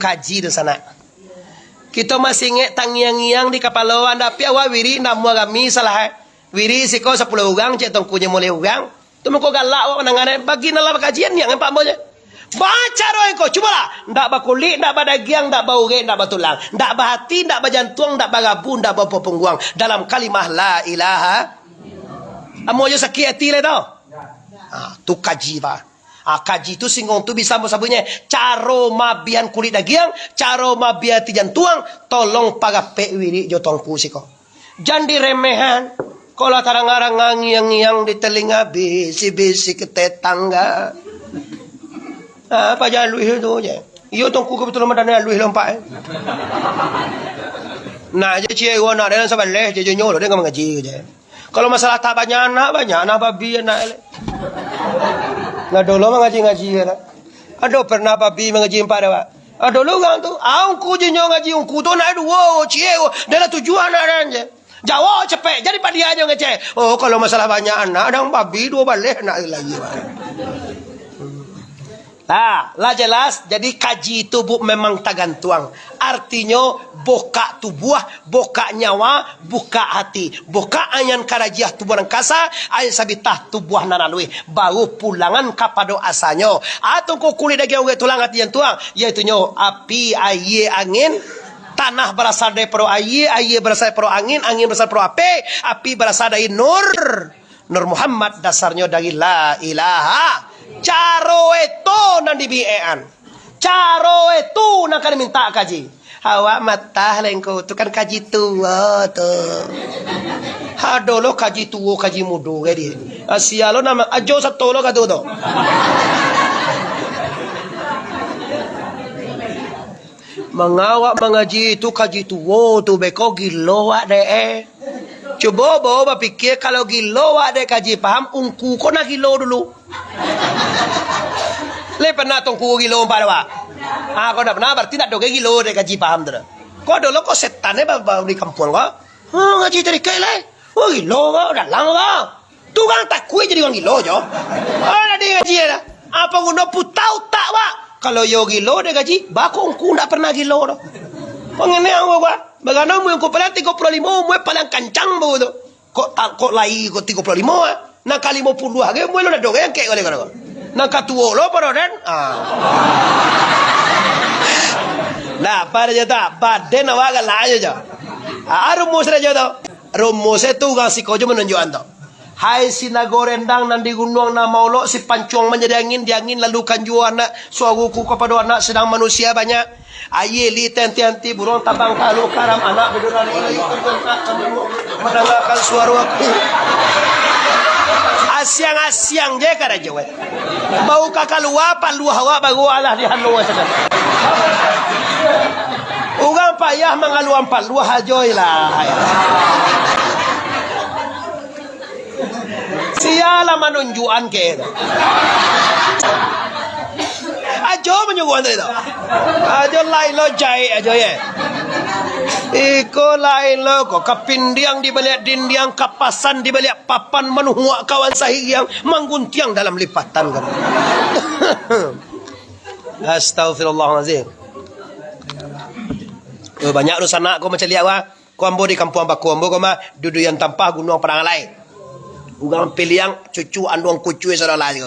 kaji di sana. Kita masih ingat tangiang-iang di kapalawan tapi awak wiri nak muagami salah. Wiri siko 10 orang cek tongkunya mulai orang. Tu mengko galak awak menangan bagi nalar kajian yang empat moja. Baca roh kau, cubalah. Ndak bakulit, ndak badagiang, ndak bau urat, ndak batulang, ndak bahati, ndak bajantung, ndak bagabu, ndak bau pengguang dalam kalimah la ilaha. Amo je sakit hati le tau. Tu kaji bah. Kaji tu singgung tu bisa sabunnya caro mabian kulit dagiang, caro mabian tijan tuang, tolong pagapek wiri jotongku siko. Jangan diremehan. Kalau tarang-arang ngiang-ngiang di telinga bisi-bisi ke tetangga. Apa jangan luih itu je. Iyo tongku kebetulan madana luih lompat. Nah, je cie gua nak dalam sabaleh je nyolo dia ngaji je. Kalau masalah tak banyak anak babi anak elek. Nah dulu mengaji-ngaji lah. Aduh pernah babi mengaji empat dah. Aduh lu kan tu, aku je ngaji aku tu nak dua cie dalam tujuan nak je. Jawab cepet jadi pada dia aja ngecek. Oh kalau masalah banyak anak dan babi dua balik nak lagi. Lah jelas jadi kaji itu memang tagantuang. Artinya boka tubuh, boka nyawa, buka hati. Boka anyan karajiah tubuh dan kasa, ayan sabitah tubuh nanalui. Baru pulangan kepada asalnya. Atau kau kulit daging orang tulang hati yang tuang. Iaitu api, air, angin. Tanah berasal dari pro air, air berasal dari pro angin, angin berasal dari pro api berasal dari nur. Nur Muhammad dasarnya dari la ilaha. Caro itu nan dibiean. Caro itu nak kena minta kaji. Awak mata lengko tu kan kaji tua tu. Hadolo kaji tua kaji muda ke dia. Asialo nama ajo satu lo kata tu. Mengawak mengaji itu kaji tua tu beko gilo wak deh. Coba bawa pikir kalau gilo wak deh kaji paham ungku kau nak gilo dulu. Le pernah tongku gilo pada wak. Kau dah pernah berarti nak doge gilo deh kaji paham tu. Kau dulu kau setan bawa di kampung kau. Ngaji dari kele. Oh gilo kau dah lang kau. Tu kan tak kue jadi orang gilo jo. Ada dia ngaji ada. Apa guna putau tak wak. Kalau yo gilo deh gaji, bako ungku ndak pernah gilo dah. Pengen yang gua. Bagaimana mu ungku pala 35, mu paling kencang bu tu. Kok lai kok 35 nak kali 50 ge mu lo nak dong yang kek kali kau. Nak katuo lo paroden. Nah, pada jata, baden awak lah aja. Rumus aja tu. Rumus itu kasih kau je menunjukkan tu. Hai sinagorendang nandi gunung na maulok si pancuang menjadi angin di angin lalu kanju anak suaguku kepada anak sedang manusia banyak aye li tenti burung tabang kalu karam anak beduran ini mendengarkan suara aku asyang je kada jawab bau kakalua palu hawa bagu Allah di hanu saja ugang payah mengaluan palu hajoy lah. Siala menunjukkan ke itu. Ajo menunjukkan itu. Ajo lain lo jai ajo ya. Iko lain lo kok kapindiang di balik dindiang kapasan di balik papan menuhuak kawan sahih yang mengguntiang dalam lipatan kan. Astagfirullahalazim. Banyak urusan nak kau macam lihat wah. Kau ambo di kampung baku ambo kau mah dudu yang tampah gunung padang lain. Ugang piliang cucu anduang kucu saudara lagi.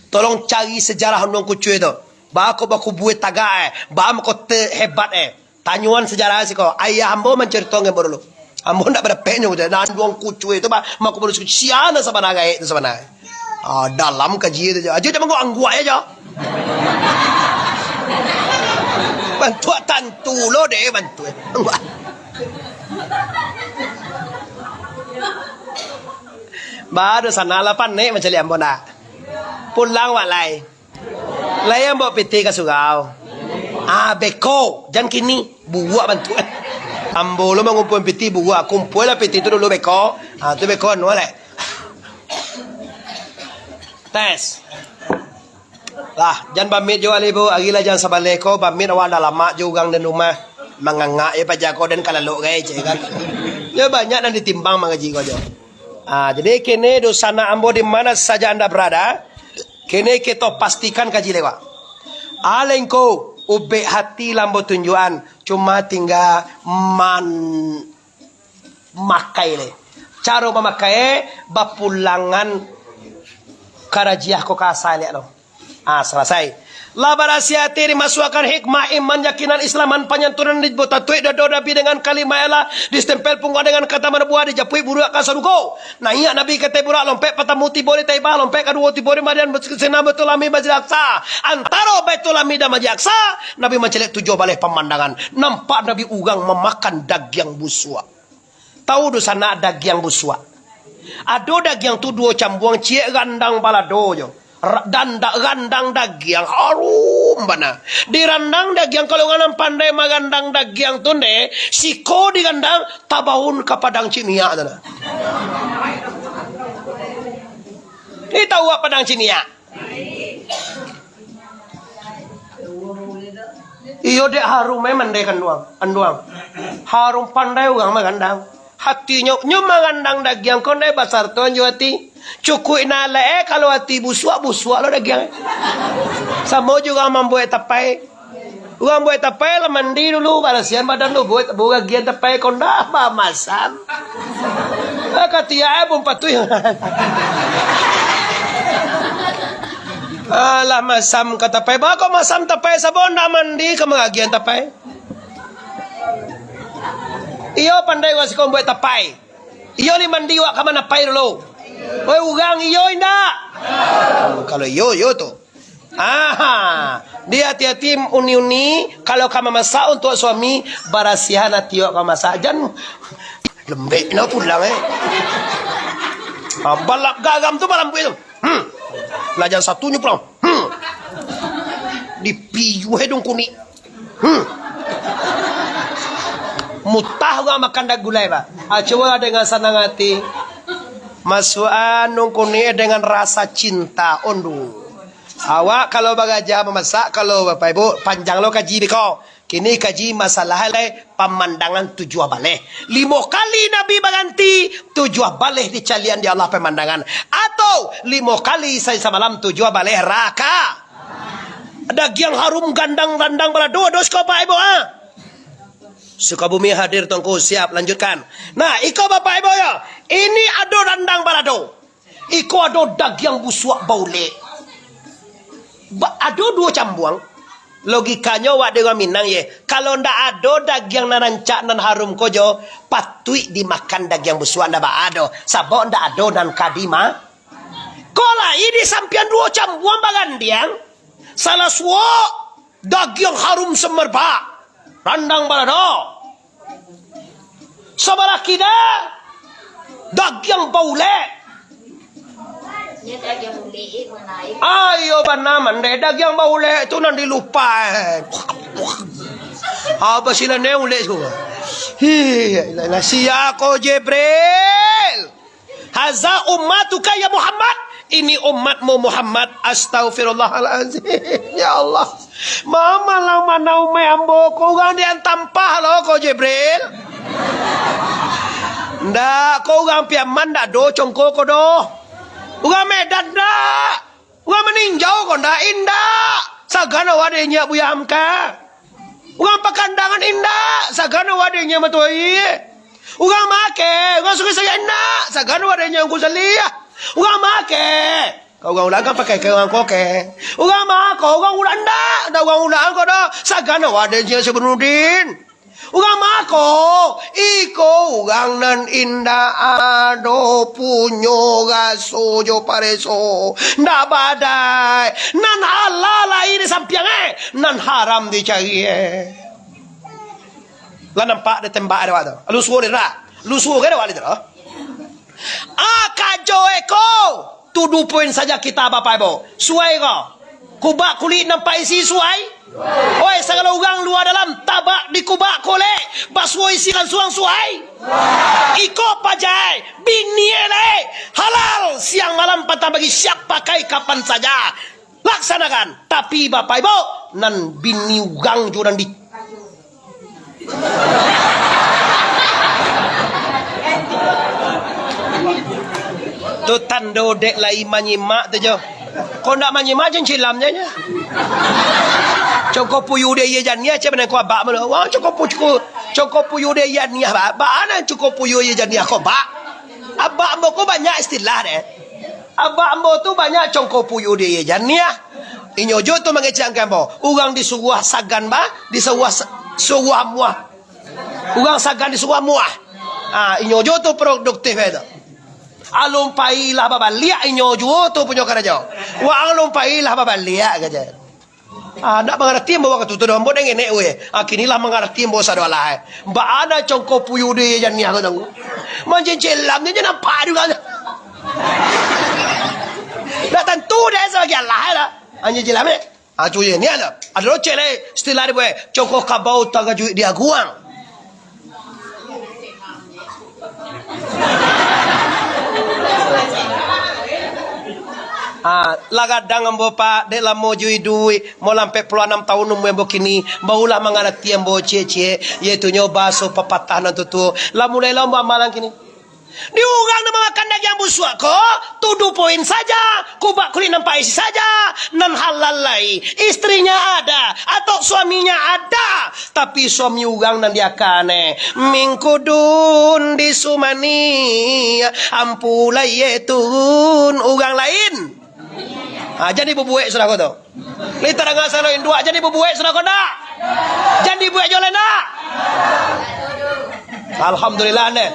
Tolong cari sejarah anduang kucu itu. Baku buat taga baam ko hebat Tanyuan sejarah sih kau. Ayah ambo menceritakan baru dulu. Ambo ndak pada penyo je. Anduang kucu itu bah maku baru siana sabana itu sabana. Dalam kaji itu aja jangan kau anggua aja. Bantu tantu lo deh bantu. Baru sana lapan nih macam liam bona. Pulang walai. Layang bawa piti ke surau. Beko. Jangan kini buat bantu. Ambo lo mengumpul piti buat. Kumpul lah piti tu dulu beko. Tu beko anu lah. Tes. Lah, jangan pamit jo alibu. Agila jangan sabaleko. Pamit awak dah lama juga dan rumah. Mangangak ya pajako dan kalalok guys. Kan. Ya banyak dan ditimbang mengaji kau jo. Jadi kini dosana ambo di mana saja anda berada, kini kita pastikan kaji lewat. Alengko ube hati lambo tunjuan cuma tinggal makai le. Cara memakai bapulangan karajiah ko kasai le no. Selesai. Labarasiati dimasukkan hikmah iman yakinan islaman panyantunan dibotatui dado nabi dengan kalimah Allah distempel punggung dengan kata menebuah dijapui burak kasaruko. Nah iya nabi kata burak lompek patamuti boleh taibah lompek kedua ti boleh madian senam betul lami masjid Aqsa. Antara Baitul Lami dan Masjid Aqsa nabi mencelik 7 balai pemandangan. Nampak nabi ugang memakan daging busua. Tahu dosa nak daging busua. Ado daging tu 2 cambuang cie gandang balado jo. Randang daging harum bana di randang daging kalau nganam pandai magandang daging tunde siko digandang tabahun ke padang cinia dana. Ini tahu apa padang cinia? Iyo dek harum memang dek anduang harum pandai ugang magandang hatinya magandang daging konde basar tuan juati cukup nala kalau hati busuk lo daging. Sama juga membuat tapai. Orang buat tapai lah mandi dulu balasian badan lu buat bagian tapai konda apa masam. Katia pun patuh. Alah masam kata tapai. Bako masam tapai sabon dah mandi ke bagian tapai. Iyo pandai wasiko buat tapai. Iyo ni mandi wak ke mana tapai dulu. Oi ugang iyo indak. Kalau iyo tu. Dia hati-hati uni-uni kalau kamu masak untuk suami barasihan hati kamu masak jan lembek na pulang balak gagam tu malam itu. Lajan satunya pulang. Dipiyu hedung kuni. Mutah gak makan dak gulai ba. Coba dengan senang hati. Masukan nungkuni dengan rasa cinta ondu. Awak kalau bagaja memasak kalau bapak ibu panjang lo kaji biko. Kini kaji masalah pemandangan 7 baleh. 5 kali Nabi baganti 7 baleh di calian di Allah pemandangan. Atau 5 kali saya semalam 7 baleh raka. Daging harum gandang-gandang balado dos ko bapak ibu Sukabumi hadir tongku siap lanjutkan. Nah, iko bapak ibu ya. Ini ado randang balado. Iko ado daging busuk baule. Ado 2 cambuang. Logikanya wak dengan minang ye. Kalau ndak ado daging narancak nan harum kojo, patui dimakan daging busuk ndak ado. Sabok ndak ado nan kadima. Kola ini sampian 2 cambuang bagandiang. Salah suo daging harum semerbak. Randang balado. Sebelah kida daging baule. Ayo banaman deh daging baule itu nanti lupa. Apa sila ne ule semua. Hi, siako Jibril. Haza ummatuka ya Muhammad. Ini umatmu Muhammad. Astaghfirullahaladzim. Ya Allah. Mama lang manau me ambo ko gandian tampah lo ko Jibril. Ndak ko gang piaman ndak do congko ko do. Uga medan ndak. Uga meninjau ko ndak indak. Sagana wadenya buya amka. Uga pakandangan indak. Sagana wadenya matoi. Uga make. Uga suka saya indak. Sagana wadenya ku salih. Uga make. Kau gang ulang kan pakai kau koke. Uga mako, uga ulang dak. Da uga ulang ko do. Sagana wadenya sebenudin. Uga mako. Iko ugang nan inda ado punyo gaso jo pareso. Nda badai. Nan halala ini sampiang nan haram dicari Lah nampak de tembak ada wado. Lu suwo de ra. Lu suwo ke de wali de. Akajo eko. Tuduh poin saja kita bapak ibu. Suai ko. Kubak kulit nampak isi suai. Oi segala ugang luar dalam tabak di kubak kole. Baswo isi kan suang suai. Iko pajai. Biniele. Halal. Siang malam patah bagi siap pakai kapan saja. Laksanakan. Tapi bapak ibu. Nan bini ugang juga di. Tu tando dek lai manyimak tu jo. Kau nak manyimak jen cilamnya nya. Congko puyu dia ye jania ce bena ko ba ma wa congko puyu dia jania ba ana congko puyu ye jania ko ba abba ambo ko banyak istilah deh abba ambo tu banyak congko puyu dia ye jania inyojo tu mangecang kambo ugang di suguah sagan ba di suguah muah ugang sagan di suguah muah inyojo tu produktif itu alum pai lah babalia inyojo tu punya kerja wa alum pai lah babalia kerja nak mengerti bawa ke tutu dah mbok ngene we kinilah mengerti bawa sadolah mbak ana congko puyu de jan ni aku tang manjen celam ni nampak juga dah tentu dah sebagai Allah lah anjing celam ni cuy ni ada cele istilah dia congko kabau taga juit dia guang lagadang ambo pa de la mo jui dui mo lampe puluh 6 tahun umbo kini baulah mangarati ambo cie yaitu nyoba so papatah nan tutu la mulai la amalan kini diugang na mga kandag yang buswa ko tudu poin saja kubak kuli nampai saja nan halalai istrinya ada atau suaminya ada tapi suami ugang nan dia kane mingkudun di sumani ampulai yetun ugang lain jadi bubuek sudah kau tu. Lita dengan saloin dua jadi bubuek sudah kau nak. Jadi bubuek jualan nak. Alhamdulillah ne.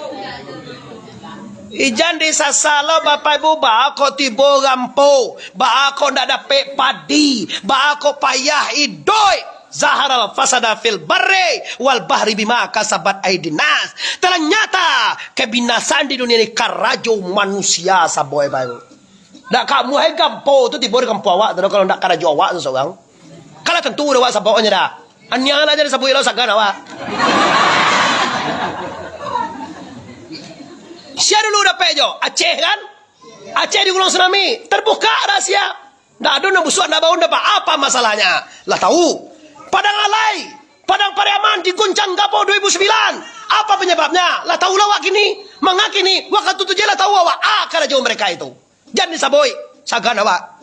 Ijan di sasalo bapak ibu bako tibo gampo, bako ndak dapat padi, bako payah idoi. Zaharal fasada fil barri wal bahri bima kasabat aidinas. Ternyata kebinasaan di dunia ini karajo manusia saboy bayu. Nak kamu hai kampo tu tiba di kampo awak tu kalau nak karajo awak tu seorang. Kalau tentu awak sabonya dah. Anyang aja saboy lo sagan awak. Siapa dulu dapat jo? Aceh kan? Aceh di Gunung Tsunami terbuka rahasia. Ndak ada nak busuk nak bau dapat apa masalahnya? Lah tahu. Padang Alai, Padang Pariaman diguncang gapo 2009. Apa penyebabnya? Lah tahu awak kini. Mengakini waktu tu je lah tahu awak karajo mereka itu. Jangan saboy, sagan awak.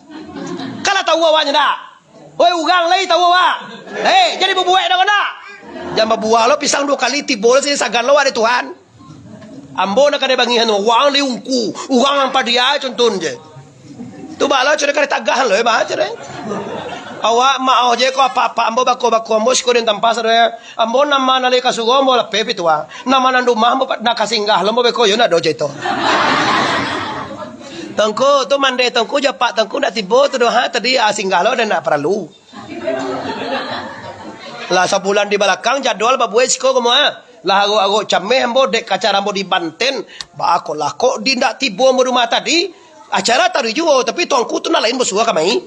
Kalau tahu awaknya dah. Oi ugang lagi tahu awak. Jadi bubuek dah kena. Jangan buah lo pisang 2 kali tibo sini sagan lo ada Tuhan. Ambo nak ada bangihan uang liungku, uang apa dia contoh je. Tu bala curi kare tagahan lo ba curi. Awak mau je ko apa ambo bako ambo sikorin tampas re. Ambo nama nale kasugo ambo la pepi tua. Nama nandu mambo nak kasinggah lo ambo beko yo na doje to. Tangku tu mande tangku japak tangku nak tibo tu doha tadi singgah lo dan nak perlu. Lah sebulan di belakang jadwal babuai siko komo lah ago cameh ambo dek acara ambo di Banten ba ako lah kok di ndak tibo ambo rumah tadi acara tadi juga tapi tangku tu nak lain bosua kamai.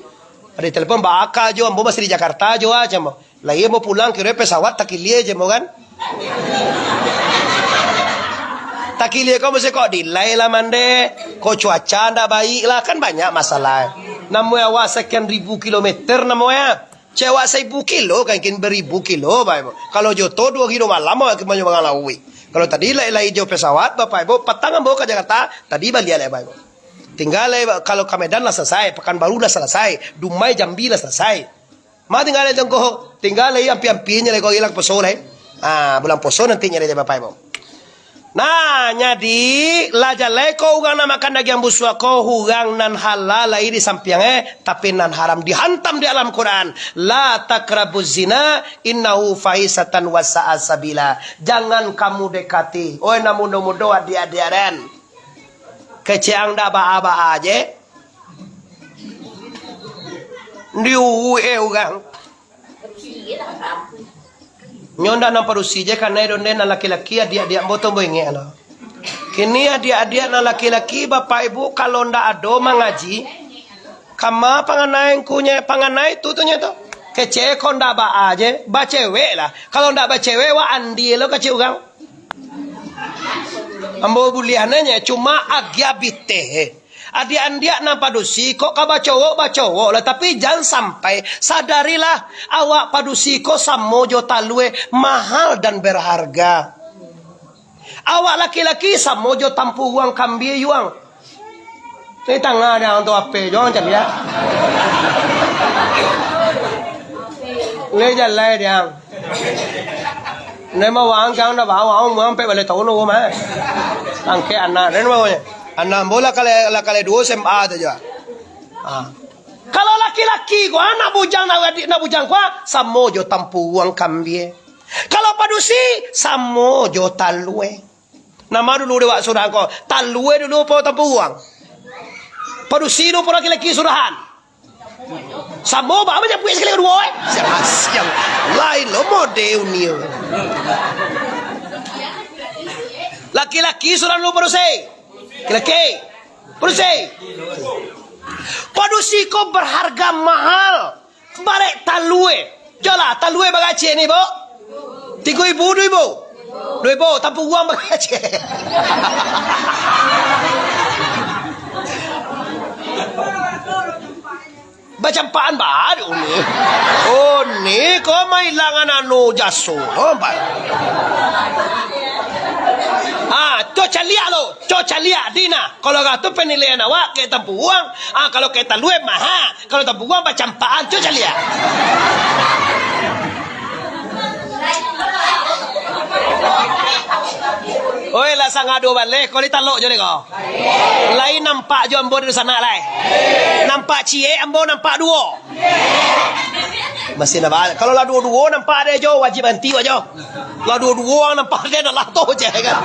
Ada telepon ba aka jo ambo masih di Jakarta jo aja mo. Lah ia mau pulang kira pesawat takilie je mo kan. Takilie kau mesti kok delay lah mande. Kok cuaca ndak baik lah kan banyak masalah. Namu awak sekian ribu kilometer namu ya. Cewek 1000 kilo kan kin 1000 kilo baik. Kalau joto 2 kilo malam mau ke banyak ngalawi. Kalau tadi lai jo pesawat bapak ibu petang ambo ke Jakarta tadi balik lah baik. Tinggal kalau ke Medan lah selesai, Pekanbaru lah selesai, Dumai Jambi lah selesai. Ma tinggal tengko tinggal ampi-ampinya kau hilang poso lah. Bulan poso nanti nyari bapak ibu. Nah, nyadi lajalai kau ugang nama kandag yang buswa kau ugang nan halal lai di samping tapi nan haram dihantam di alam Quran. La takrabuz zina innahu fahisatan wa sa'a sabila. Jangan kamu dekati. Oi namun mudo adik-adikan. Keceang dak ba aja. Ndiu ugang. Nyonda nang parusi je kan nai donde na laki-laki dia botong boinge ala. Kini dia na laki-laki bapak ibu kalau ndak ado mengaji kama panganai kunya panganai tutunya tu. Kece kon ndak ba aje ba cewek lah. Kalau ndak ba cewek wa andi lo kece ugang. Ambo buliananya cuma agya bite. Adik-adik nak padusi kok kaba cowok lah tapi jangan sampai sadarilah awak padusi kok samojo talue mahal dan berharga. Awak laki-laki samojo tampu uang kambi uang. Ini tangga ada untuk apa? Jangan cakap ya. Lấy ra lấy đi ăn. Nếu mà vàng căng nó bảo mau pe balik tahu no mah. Angke anak dan mau anak bola kali dua SMA aja. Kalau laki-laki gua anak bujang gua samojo tampuang kambie. Kalau padusi samojo talue. Nama dulu dewa surah ko talue dulu po tampuang. Padusi dulu po laki-laki surahan. Samo ba macam punya sekali kedua siang lain lo model ni laki-laki sudah lu padusi padusi ko berharga mahal barek talue jola talue bagace ni bo 3,000 2,000 tanpa uang bagace Bacampaan ba? Ni ko mailangan ano jaso. Cocalia dina. Kalau kata penilaian awak kita buang, kalau kita luwe maha, kalau tak buang bacampaan cocalia. Oi lah sangado balik, kau ni talok je ni kau. Lain nampak je ambo di sana lai. Nampak cie ambo nampak dua. Masih nampak. Kalau lah dua-dua nampak dia jo wajib anti wajo. Lah dua-dua nampak dia dah lah je kan.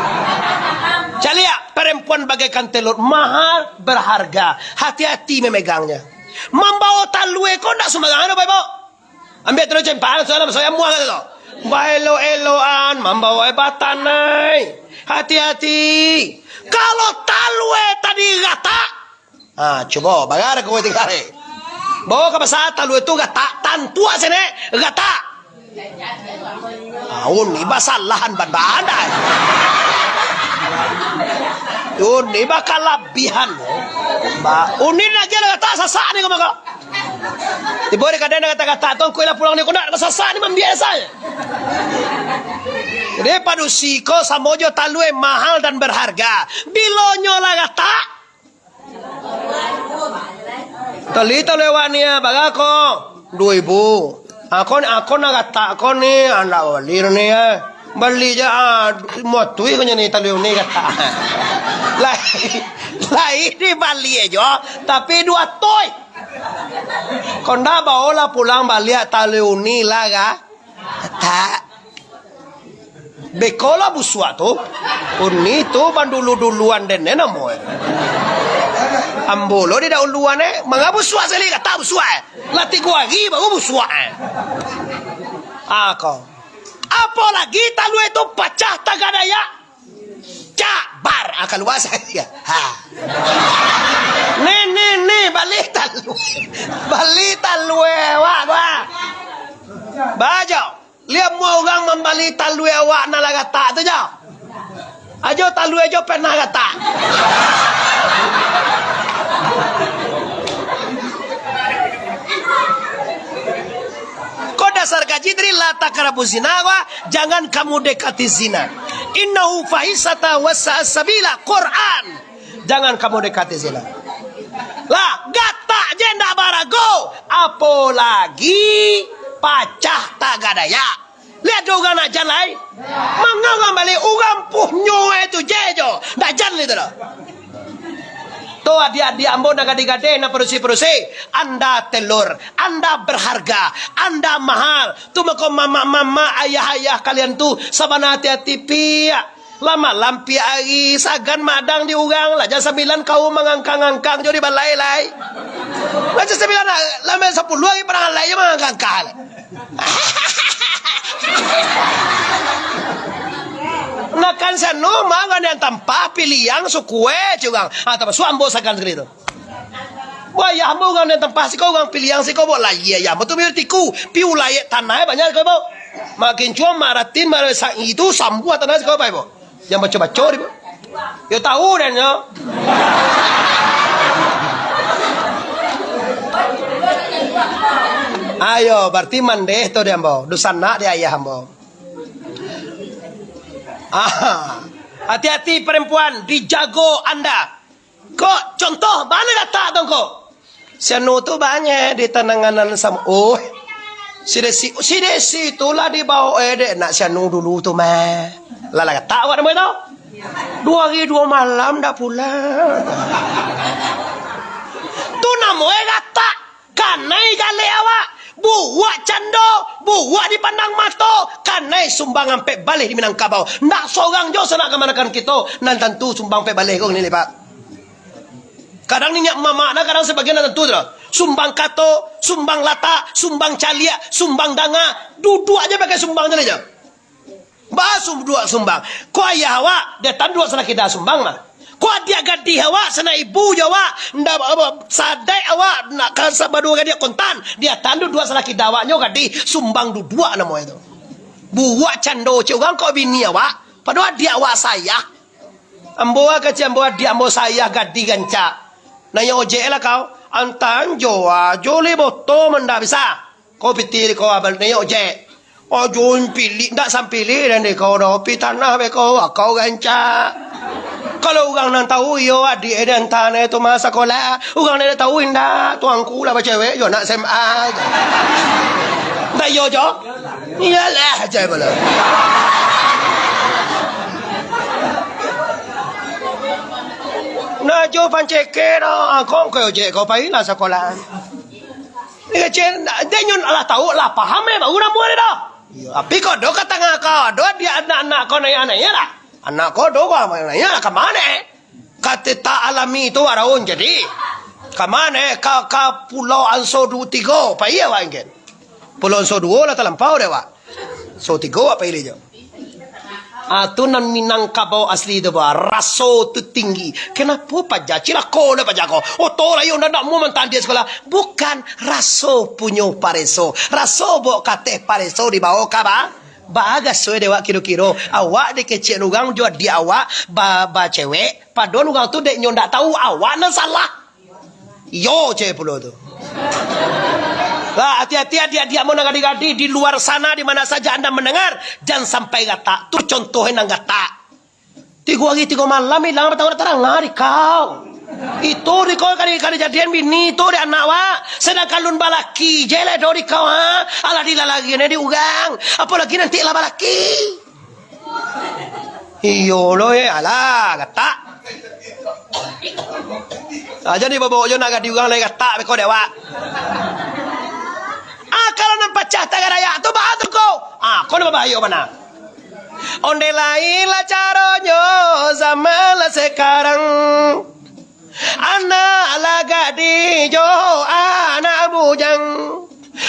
Calia perempuan bagaikan telur mahal berharga. Hati-hati memegangnya. Membawa talue kau nak sembarangan apa ibu? Ambil terus cempaan saya muang tu. Bailo-eloan membawa batanai. Hati-hati. Kalau talue tadi gata. Coba bagar kau tinggal. Bawa ke pasar talue tu gata. Tantua sini gata. Ini basalahan bandai. Ini bakal labihan. Ini aja gata sasak ni kau maka. Dibori kadang kata-kata tu kau pulang ni kau nak sasak ni membiasa. Jadi padusi ko samojo talue mahal dan berharga. Bilonyo lah kata. Tali talue wania bagako 2,000. Ako na kata ako ni anda beli ni beli je motui ko ni talue ni kata. Lai di beli aja tapi 2 toy. Konda bawa pulang balik talue ni lah kata. Bekola busua tu, uni tu bandulu-duluan den nena moe. Ambolo di dauluan mga busua sali kata busua. Lati gua lagi baru busua. Ako. Apalagi talu itu pecah tagadaya. Cabar akan luas saya. Ni balik talu wah. Bajo. Lihat mau orang membali talue awak na lagata tu jauh. Ajo talue ajo pernah kata. Kau dasar kaji dari lata karabu zina wa, jangan kamu dekati zina. Innahu fahisata wasa sabila Quran. Jangan kamu dekati zina. Lah gata jenda barago, apalagi pacah tagadaya. Lihat juga nak jalan. Menganggap balik orang punya itu jejo. Dah jalan itu dah. Tu adik-adik ambo nak gade-gade nak perusi-perusi. Anda telur, Anda berharga, Anda mahal. Tu makom mama-mama, ayah-ayah kalian tu saban hati-hati pia. Lama lampi hari sagan madang di urang lah. Jangan 9 kau mengangkang-angkang jadi balai-lai. Macam 9 lama 10 hari pernah lai mengangkang-angkang. Nakan sano mangan yang tanpa pilihan sukue juga. Tapi suambo sakan sekali itu. Wah ya ambo kan yang tanpa sih kau orang pilihan sih kau buat lagi ya. Betul betul tiku piu layak tanah banyak kau bau. Makin cuma maratin marasak itu sambu tanah kau apa ibu? Yang baca-baca ibu. Ya tahu dan ya. Ayo, berarti mandeh tu dia ambo. Dusana dia ayah ambo. Hati-hati perempuan, dijago Anda. Kok contoh mana kata dong kok? Sianu tu banyak di tenanganan sama. Si desi itulah di bawah nak sianu dulu tu mah. Lala kata awak nama itu. 2 hari 2 malam dah pulang. Tu namanya kata kanai gale awak. Buat cando, buat dipandang mata, kanai sumbang sampai balik di Minangkabau. Ndak seorang jo senak kemanakan kita, nan tentu sumbang sampai balik kau ni lepak. Kadang ni nyak mama nak, kadang sebagian nan tentu dah. Sumbang kato, sumbang lata, sumbang calia, sumbang danga, duduk aja pakai sumbang aja. Basum dua sumbang. Ko ayah awak dia tan dua sana kita sumbang mah. Ko dia gadi awak sana ibu jawa ndak sadai awak nak kasa badu dia kontan. Dia tandu dua sana kita awaknya gadi sumbang dua nama itu. Buat cando ceurang ko bini awak. Padahal dia awak saya. Amboa ke amboa dia ambo saya gadi ganca. Nanya ojek lah kau. Antan joa jole boto menda bisa. Kau pitir kau abal nanya ojek. Oh jom pilih, tak sampai pilih dan kau dah pi tanah kau ganca. Kalau orang nak tahu yo adik dan tanah itu masa sekolah, orang nak tahu indah tuangku lah cewek yo nak SMA. Tak yo jo? Iyalah aja bala. Nah jo panceke dah, kau je kau pergi lah sekolah. Ni kecil, dia nyon Allah tahu lah paham baru nak buat dah. Tapi kau do kata ngakau, do dia anak-anak kau nanya lah. Anak kau do kau nanya ke mana? Kata tak alami itu araun jadi. Ke mana? Ke Pulau Anso 2 3, apa iya wak ingin? Pulau Anso 2 lah terlampau deh wak. So 3 apa ini jo? Tu nan Minangkabau asli itu bah raso tu tinggi. Kenapa pajak? Cila kau le pajak kau. Oh tola yo nak mau mentan dia sekolah. Bukan raso punyo pareso. Raso bo kate pareso di bawah kaba. Baga soe dewa kiro-kiro. Awak de kecil nugang jual di awak ba cewek. Padahal nugang tu dek nyon tak tahu awak nan salah. Yo cewek pulau tu. Hati-hati dia mau ngadi-ngadi di luar sana di mana saja Anda mendengar, jangan sampai kata. Tu contohnya nang kata. 3 hari 3 malam hilang terang ngari kau. Itu di kau kali jadian bini itu di anak wa. Sedangkan lun balaki jele do di kau ha. Alah lagi ni di ugang. Apalagi nanti lah balaki. Iyo lo alah kata. Aja ni bawa jo nak gadi ugang lagi kata kau dewa. Kalau nampak cahta raya tu bahatu kau. Kau nak bahaya mana? Onde lain lah caranya zaman lah sekarang. Anak lah gadi jo anak bujang.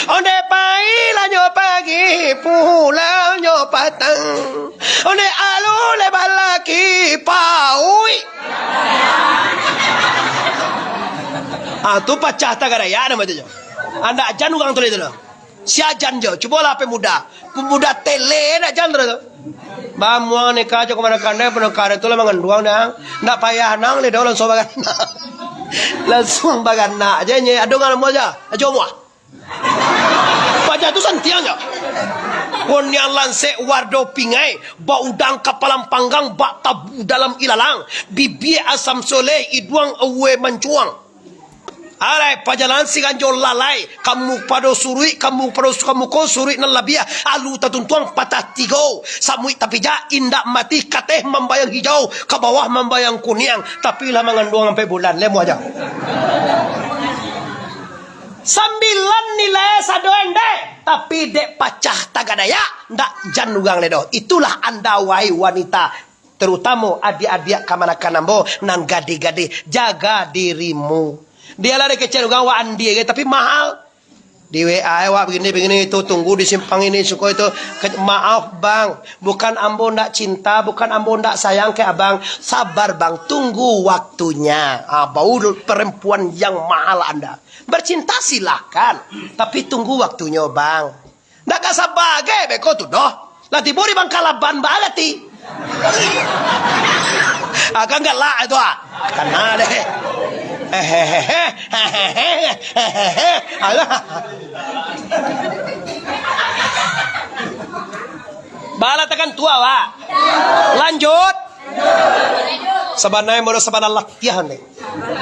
Onde pai lah nyo pagi pulang nyo patang. Onde alu le balaki paui. Tu pacah tak raya nama tu jo. Anda ajan orang tu itu. Si ajan jo, cuba lah pemuda tele nak ajan tu. Bamuang ni kau cakap mana kandai pun kandai tu lah mengenduang nang, nak payah nang le, dah langsung bagan nak, langsung bagan nak aja ni, ada orang mau aja, aja mau. Pajak tu santiang je. Kon yang lansek wardo pingai, ba udang kapalang panggang, ba tabu dalam ilalang, bibi asam soleh, iduang awe mancuang. Alai pajalan si ganjol lalai kamu pado surui kamu ko surui nan labia alu tatuntuang patah tigo samui tapi ja indak mati kateh membayang hijau ke bawah membayang kuning tapi lah mengandung sampai bulan lemu aja 9 nilai sadoende tapi dek pacah tagadaya ndak janugang ledo itulah anda wahai wanita terutama adik-adik kamanakanambo nan gade-gade jaga dirimu. Dia lah kecil juga waan dia tapi mahal. Di WA awak begini itu tunggu di simpang ini suka itu maaf bang, bukan ambo ndak cinta, bukan ambo ndak sayang ke abang. Sabar bang, tunggu waktunya. Bau perempuan yang mahal Anda. Bercinta silakan, tapi tunggu waktunya bang. Ndak sabar ge beko tu doh. Lah tiburi bang kalaban balati. Agak enggak lah itu karena deh. Bala tekan tua wa. Lanjut. Sabanai modo sabana latihan deh.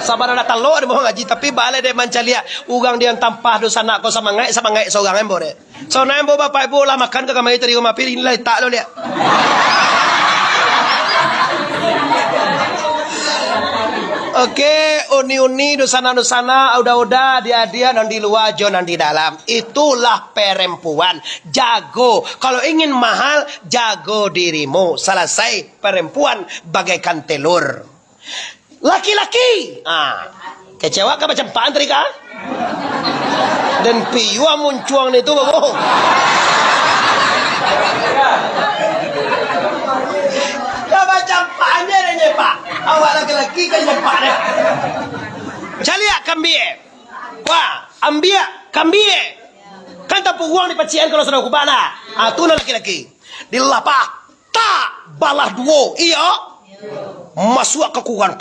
Sabana natalo ada mau ngaji tapi bala de mancalia ugang dia tampah dosa nak ko sama ngai seorang embore. So nambo bapak ibu lah makan ke kamar itu di rumah pilih nilai tak lo lihat. Oke, uni-uni, dosana-dosana, udah-udah, dia dan di luar, dan di dalam. Itulah perempuan. Jago. Kalau ingin mahal, jago dirimu. Selesai. Perempuan bagaikan telur. Laki-laki. Kecewa kah macam pantri kah? Dan piwa muncuang itu, bapak. Macam panjang aja pak. Awak laki-laki kan pak deh. Calia kambie. Wah, ambia kambie. Kan tak uang di pacian kalau sudah kubana. Tu laki-laki. Di lapak tak balah duo. Iya. Masuk ke kugan.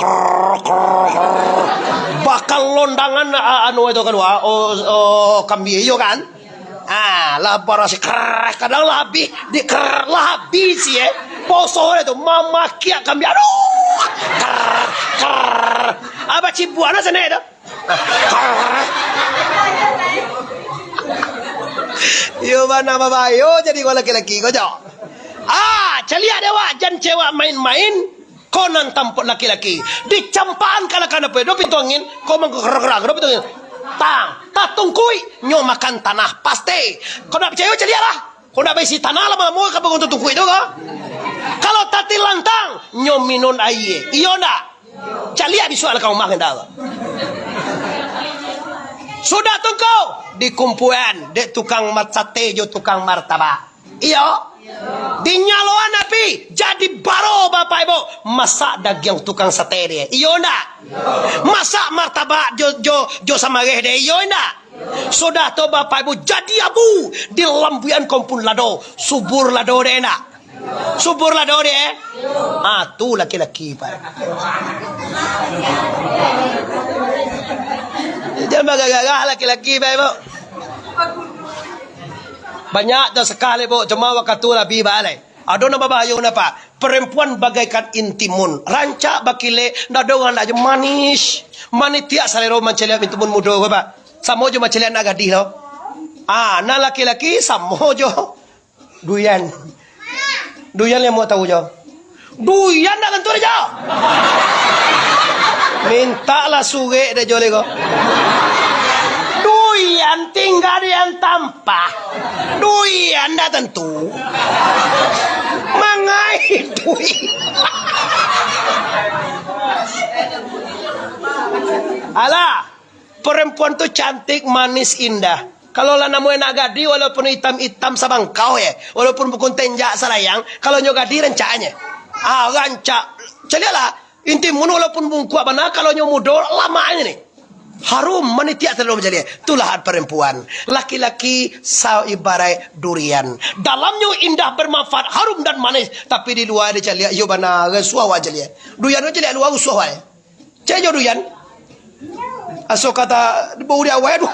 Bakal londangan anu itu kan kambie iyo kan. Lapar si kadang lebih di lebih sih ya. Poso itu mama kia kami aduh. Apa cibuana sana itu? Yo mana babayo jadi gua laki-laki kau jauh. Celia dewa jan cewek main-main konan tampuk laki-laki. Dicampaan kalau pedo pintu angin kau menggerak-gerak pintu angin. Tak tungkui nyo makan tanah pasti. Kau nak percaya celia lah. Kau nak besi tanah lah mau kau untuk tungkui itu kau. Kalau tati lantang nyo minum air. Iyo ndak? Celia bisual kau makan dah. Sudah tunggu di kumpulan dek tukang sate jo tukang martabak. Iyo. Di nyaluan api jadi baro bapak ibu masak daging tukang sate dia. Iyo ndak? Masak martabak jo sama geh dia. Iyo ndak? Sudah tu bapak ibu jadi abu di lampian kompun lado subur lado dia ndak? Subur lado dia. Tu laki-laki pak. Jangan bagagah laki-laki pak ibu. Banyak dah sekali bu, cuma waktu lebih balai. Ada nama bahayu napa? Perempuan bagaikan intimun, rancak bakile, nadongan aja manis, manitia salero mancelia intimun mudo apa? Samojo mancelia naga dilo. Na laki-laki samojo duyan yang mau tahu jo. Duyan nak kentur jo. Minta lah suge deh jole ko. Duyan tinggal yang tampak. Duyan dah tentu. Mangai duyan. Alah, perempuan tu cantik, manis, indah. Kalau lah namu enak gadi, walaupun hitam-hitam sabang kau ya, walaupun bukan tenjak salayang, kalau nyogadi rencanya. Rancak. Celialah, inti mun walaupun bungku abana, kalau nyomudol lama ini nih. Harum manitia terlalu menjadi itulah perempuan. Laki-laki sao ibarat durian. Dalamnya indah bermanfaat, harum dan manis, tapi di luar dia lihat yo bana suawa jelia. Durian itu lihat luar suawa. Cejo durian. Asok kata bau dia awal tu.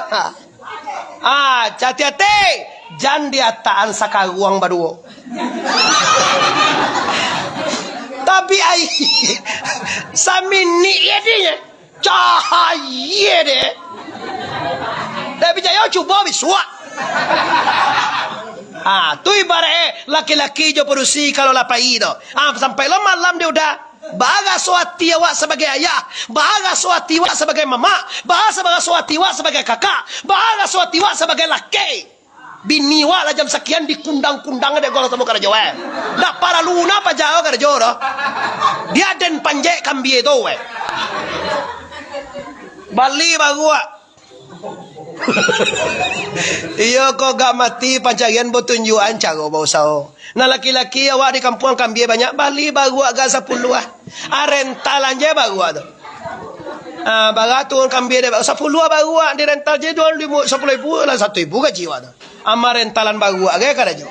Hati-hati. Jan dia taan sakaruang baduo. Tapi ai samini dia cahaya deh. Tapi jaya cuba biswa. Tu ibarat laki-laki jo produksi kalau lapai itu. Sampai lo malam dia udah bahagia suati awak sebagai ayah, bahagia suati awak sebagai mama, bahagia suati awak sebagai kakak, bahagia suati awak sebagai laki. Bini wak lah jam sekian dikundang-kundang ada gol temu kerja weh. Dah para luna apa jauh kerja doh. Dia den panjek kambie itu weh. Bali bagua. Iyo kok gak mati pancagian botunjuan cago bau sao. Nah laki-laki awak di kampung kambie banyak Bali bagua gak 10 ah. Rentalan je bagua tu. Bagatul kambie dia 10 bagua di rental je 10.000 lah 1.000 gaji wa tu. Ama rentalan bagua gak kada jo.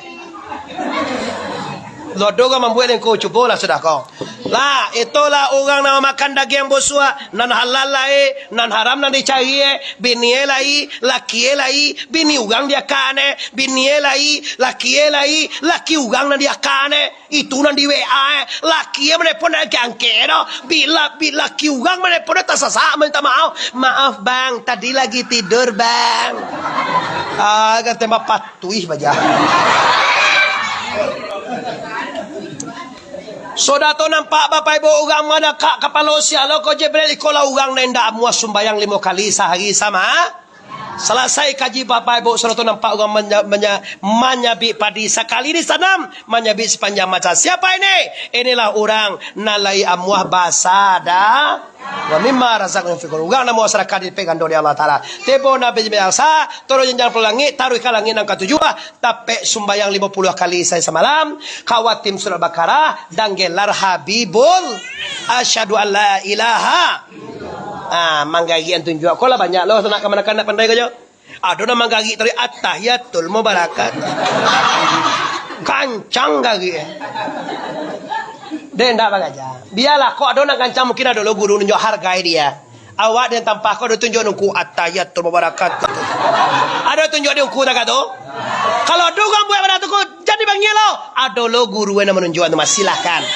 Lodoga membuat yang kau cuba lah sudah kau. Lah itulah orang nak makan daging busua nan halal lai, nan haram nan dicari, bini lai, laki lai, bini ugang dia kane, bini lai, laki ugang nan dia kane, itu nan di WA, laki menelpon nak angkero, bila laki ugang menelpon tak sasa minta maaf bang, tadi lagi tidur bang. Agak tembak patuih baja. Soda to nampak bapak ibu orang mana kak kapalo sialo ko Jibril ikola orang nenda muas sumbayang 5 kali sehari sama. Selesai kaji bapak ibu soda to nampak orang menyabi padi sekali di sanam menyabi sepanjang masa. Siapa ini? Inilah orang nalai amuah basada. Wa mimma razaqnahum yunfiqun. Ugang na mo masyarakat dipegang oleh Allah Taala. Tebo nabi biasa turun jenjang pelangi taruh ke langit angka 7 tapi sumbayang 50 kali saya semalam kawatim surah Baqarah dan gelar Habibul asyhadu alla ilaha manggagi antun jua kola banyak lo nak kanak pandai ko jo. Ado na manggagi tadi at-tahiyatul mubarakat. Kancang gagi. Dia tidak bagaja. Biarlah kau ada nak kancam mungkin ada lo guru nunjuk hargai dia. Awak dan tanpa kau ada tunjuk nungku at-tahiyatul mubarakat. Ada tunjuk dia nungku tak tu? Kalau dugaan buat pada tu kau jadi bangnya lo. Ada lo guru yang menunjuk tu silakan.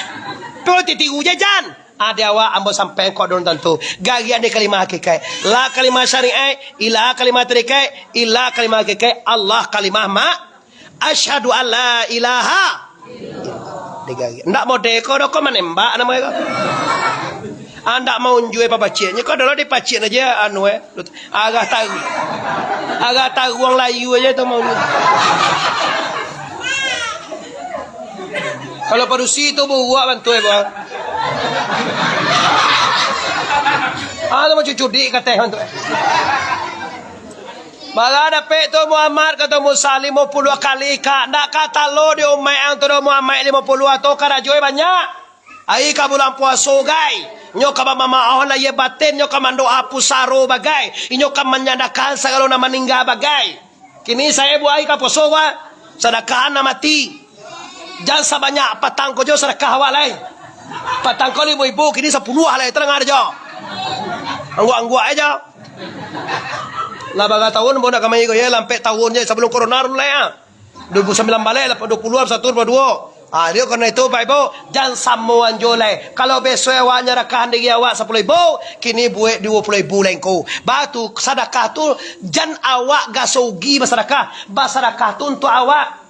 Pero titigu jajan. Ada awak ambo sampai kau don tentu. Gagian di kalimah hakikat. La kalimah syariah, ila kalimah tarikat, ila kalimah hakikat. Allah kalimah ma. Asyhadu alla ilaha. Ndak mau deko dok menembak namanya kau. Anda mau unjui apa bacanya? Kau dulu dipacin aja anu agak tahu uang layu aja tu mau. Kalau padusi itu buat bantu buat. Ada mau cuci kata bantu. Baga dapat tu Muhammad kata Musalim 50 kali kak nak kata lo di umai ang tu Muhammad 50 atau karajoi banyak. Ai ka bulan puasa gai. Nyo ka mama ahon la ye batin nyo ka mando apu saro bagai. Inyo ka menyadakan segala na meninggal bagai. Kini saya buai ka puasa wa sedekah na mati. Jangan sebanyak patang ko jo sedekah walai. Patang ko ibu-ibu kini 10 halai terang ada jo. Anggua-anggua aja. Lah baga tahun bonak kami ko ya lampe tahunnya sebelum corona mulai ya. 2019 balik 20 satu 22. Dia karena itu Pak Ibu jangan samuan jolai. Kalau besok awaknya rakahan digi awak 10 ribu, kini buat 20 ribu lengko. Batu sedekah tu jangan awak gasogi masyarakat. Masyarakat tu untuk awak.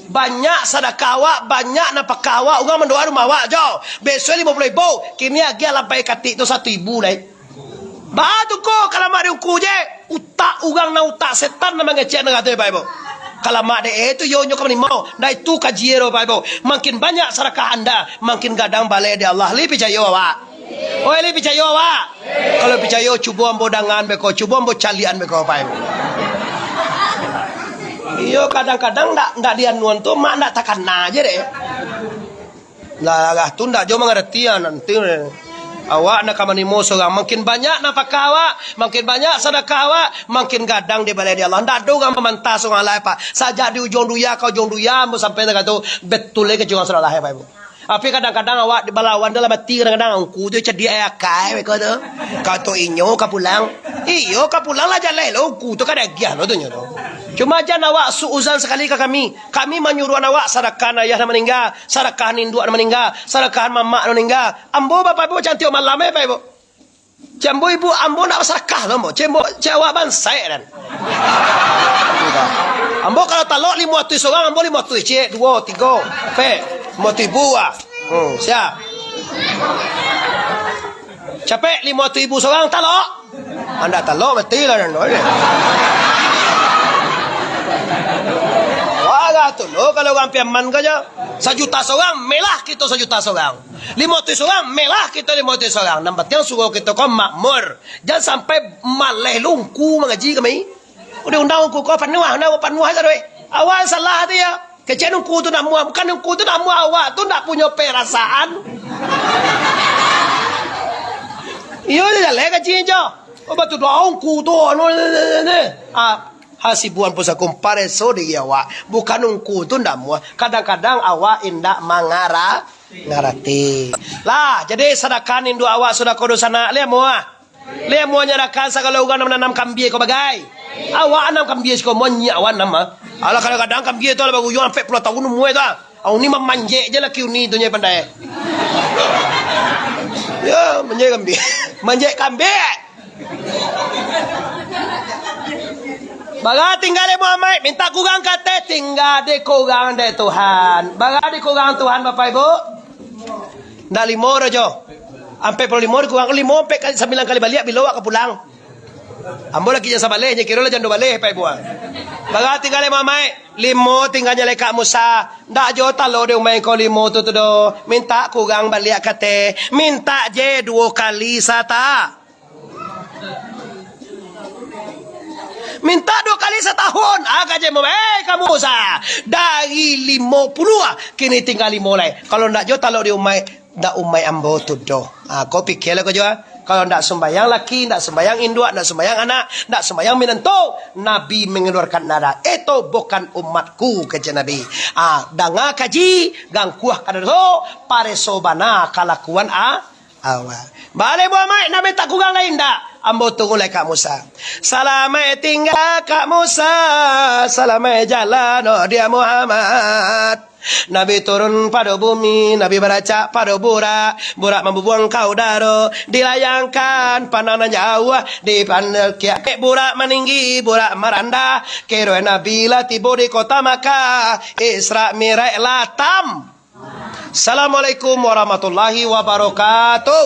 Banyak sedekah awak, banyak napakah awak. Orang mendoa rumah awak jauh. Besok 50 ribu, kini agi lampai katik tu 1 ribu lah. Batu ko kalau mak diuku je utak orang na utak setan na mengecek na kata Pak Ibu. Kalau mak de itu yo nyok kami mau na itu kajiero Pak Ibu. Makin banyak sedekah anda makin gadang balai di Allah li percaya awak. Oh li percaya awak. Kalau percaya cuba ambo dangan beko cuba ambo calian beko Pak Ibu. Iyo kadang-kadang ndak dianuan tu mak ndak takana aja deh. Lah tu ndak jo mengerti nanti. Awak nak kamani mo seorang makin banyak nafkah awak, makin banyak sedekah awak, makin gadang di balai dia Allah. Ndak ada orang memantas orang lain Pak. Saja di ujung dunia kau ujung dunia sampai dekat tu betul le ke jangan salah Pak Ibu. Tapi kadang-kadang awak di balawan dalam hati kadang-kadang angku tu jadi akai mereka tu. Kau tu inyo kau pulang. Iyo kau pulang lah jalan lo ku tu kada giah lo tu nyo. Cuma jangan awak suuzan sekali ke kami. Kami menyuruh awak sedekah ayah nak meninggal, sedekah induk nak meninggal, sedekah mamak nak meninggal. Ambo bapak ibu cantik malam Pak Ibu. Jambu ibu ambo nak sedekah lo ambo. Cembo cewek bansai dan. Ambo kalau talok 500 seorang ambo 500 cek 2 3 pe. Motibu siap. Capek 500,000 seorang talok. Anda talok mati lah dan wah tu lo kalau orang piaman kaja 1 juta seorang melah kita 1 juta seorang 500 seorang melah kita 500 seorang nampak yang suruh kita kau makmur jangan sampai maleh lungku mengaji kami udah undang ku kau panuah saja awal salah dia kecil nungku tu nak muat bukan nungku tu nak muat awak tu nak punya perasaan iyo dia leh kecil je obat tu doang ku tu hasibuan pusa kumpare so di awak bukan nungku tu ndak muat kadang-kadang awak indak ngarati lah jadi sedekah indu awak sudah kodo sana le muah nyarakan segala ugan menanam kambie ko bagai awak anam kambie ko mo nyawan nama ala kadang-kadang kambie tu ala bagu yo sampai 10 tahun muai tu au ni memanje je lah kiuni tu nya pandai ya manje kambie Baga tinggal Muhammad, minta kugang kate, tinggal di kugang de Tuhan. Baga di kugang Tuhan Bapak Ibu. Ndak limo rojo. Ampe puluh limo kugang limo ampe 9 kali balik bilowa ke pulang. Ambo lagi jangan sabale, kira lah jangan balik Pak Ibu. Baga tinggal Muhammad, limo tinggalnya leka Musa. Ndak jo talo de umai ko limo tu do. Minta kugang balik kate, minta je 2 kali sata. Minta 2 kali setahun. Agak je kamu sah. Dari 50 kini tinggal 5 lagi. Kalau ndak jo talo di umai, ndak umai ambo tu do. Kau pikir lah kau jo. Kalau ndak sembayang laki, ndak sembayang induk, ndak sembayang anak, ndak sembayang menentu, Nabi mengeluarkan nada. Itu bukan umatku kata Nabi. Danga kaji, gang kuah kadaro, pare sobana kalakuan awal. Balik Muhammad, Nabi tak kurang lain dak. Ambo tunggu lai Kak Musa. Salamai tinggal Kak Musa, salamai jalan dia Muhammad. Nabi turun pada bumi, Nabi beracak pada burak, burak membuang kau daro, dilayangkan pandangan jauh, di pandang kiak burak meninggi, burak meranda, kero Nabi lah tiba di kota Makkah, Isra Mi'raj latam. Assalamualaikum warahmatullahi wabarakatuh.